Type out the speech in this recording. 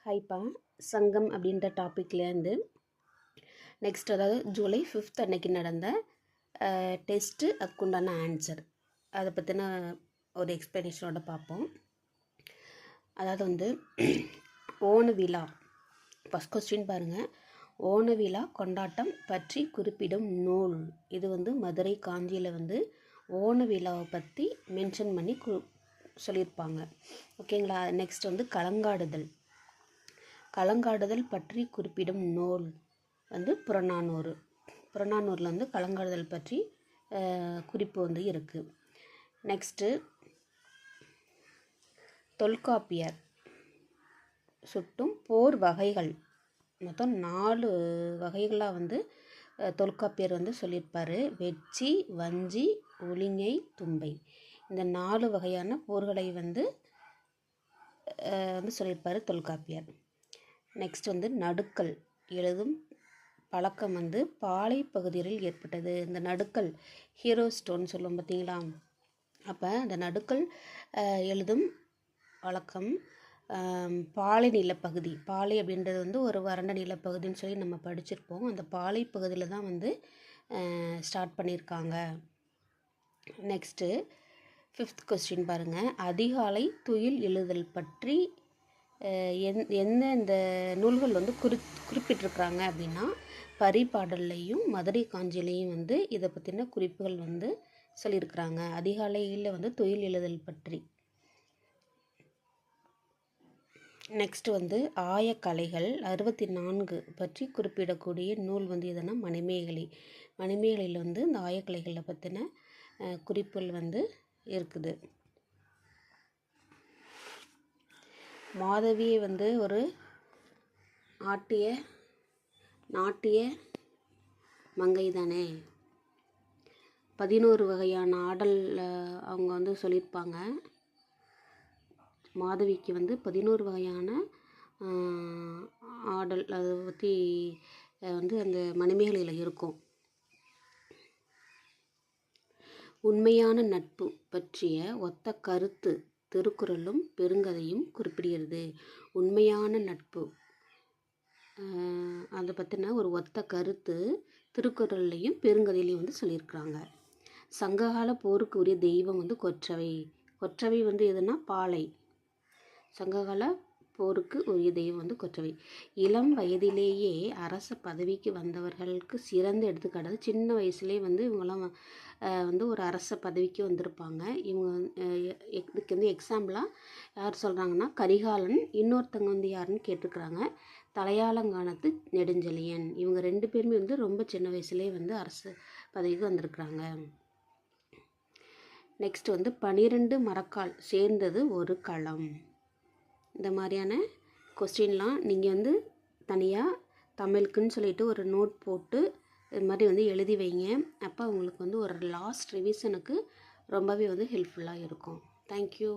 ஹைப்பா சங்கம் அப்படின்ற டாப்பிக்லேருந்து நெக்ஸ்ட், அதாவது ஜூலை 5th அன்னைக்கு நடந்த டெஸ்ட்டு, அதுக்குண்டான ஆன்சர், அதை பற்றின ஒரு எக்ஸ்ப்ளனேஷனோட பார்ப்போம். அதாவது ஓண விழா, ஃபஸ்ட் கொஸ்டின் பாருங்கள். ஓண விழா கொண்டாட்டம் பற்றி குறிப்பிடும் நூல். இது மதுரை காஞ்சியில் ஓண விழாவை பற்றி மென்ஷன் பண்ணி சொல்லியிருப்பாங்க. ஓகேங்களா. நெக்ஸ்ட் கலங்காடுதல். கலங்காடுதல் பற்றி குறிப்பிடும் நூல் புறநானூறு. புறநானூரில் கலங்காடுதல் பற்றி குறிப்பு இருக்குது. நெக்ஸ்ட்டு தொல்காப்பியர் சுட்டும் போர் வகைகள். மொத்தம் 4 வகைகளாக தொல்காப்பியர் சொல்லியிருப்பார். வெச்சி, வஞ்சி, ஒலிங்கை, தும்பை. இந்த 4 வகையான போர்களை சொல்லியிருப்பார் தொல்காப்பியர். நெக்ஸ்ட் நடுக்கல் எழுதும் பழக்கம் பாலை பகுதியில் ஏற்பட்டது. இந்த நடுக்கல் ஹீரோ ஸ்டோன் சொல்லுவோம் பார்த்தீங்களா. அப்போ இந்த நடுக்கல் எழுதும் வழக்கம் பாலை நிலப்பகுதி, பாலை அப்படின்றது ஒரு வறண்ட நிலப்பகுதின்னு சொல்லி நம்ம படிச்சிருப்போம். அந்த பாலை பகுதியில் தான் ஸ்டார்ட் பண்ணியிருக்காங்க. நெக்ஸ்ட்டு 5th கொஸ்டின் பாருங்கள். அதிகாலை துயில் எழுதல் பற்றி எந்தெந்த நூல்கள் குறிப்பிட்டிருக்கிறாங்க அப்படின்னா, பரிபாடல்லையும் மதுரை காஞ்சிலையும் இதை பற்றின குறிப்புகள் சொல்லியிருக்கிறாங்க. அதிகாலையில் துயில் எழுதல் பற்றி. நெக்ஸ்ட் ஆயக்கலைகள் 64 பற்றி குறிப்பிடக்கூடிய நூல் எதுனா மணிமேகலை. மணிமேகலையில் இந்த ஆயக்கலைகளை பற்றின குறிப்புகள் இருக்குது. மாதவியை ஒரு நாட்டிய மங்கை தானே. 11 வகையான ஆடல் அவங்க சொல்லியிருப்பாங்க. மாதவிக்கு 11 வகையான ஆடல் அதை பற்றி அந்த மணிமேகலையில் இருக்கும். உண்மையான நட்பு பற்றிய ஒத்த கருத்து திருக்குறளும் பெருங்கதையும் குறிப்பிடுகிறது. உண்மையான நட்பு அதை பற்றின ஒரு ஒத்த கருத்து திருக்குறள்லையும் பெருங்கதையிலையும் சொல்லியிருக்கிறாங்க. சங்ககால போருக்கு உரிய தெய்வம் கொற்றவை. கொற்றவை எதுனா பாலை. சங்ககால போருக்கு உரிய தெய்வம் கொற்றவை. இளம் வயதிலேயே அரச பதவிக்கு வந்தவர்களுக்கு சிறந்த எடுத்துக்காட்டு. சின்ன வயசுலேயே இவங்கெல்லாம் ஒரு அரச பதவிக்கு வந்திருப்பாங்க. இவங்க இதுக்கு எக்ஸாம்பிளாக யார் சொல்கிறாங்கன்னா கரிகாலன். இன்னொருத்தவங்க யாருன்னு கேட்டிருக்கிறாங்க, தலையாலங்கானத்து நெடுஞ்செழியன். இவங்க 2 பேருமே ரொம்ப சின்ன வயசுலேயே அரசு பதவிக்கு வந்திருக்கிறாங்க. நெக்ஸ்ட் 12 மரக்கால் சேர்ந்தது ஒரு களம். இந்த மாதிரியான கொஸ்டின்லாம் நீங்கள் தனியாக தமிழுக்குன்னு சொல்லிட்டு ஒரு நோட் போட்டு இது மாதிரி எழுதி வைங்க. அப்போ உங்களுக்கு ஒரு லாஸ்ட் ரிவிஷனுக்கு ரொம்பவே ஹெல்ப்ஃபுல்லாக இருக்கும். தேங்க்யூ.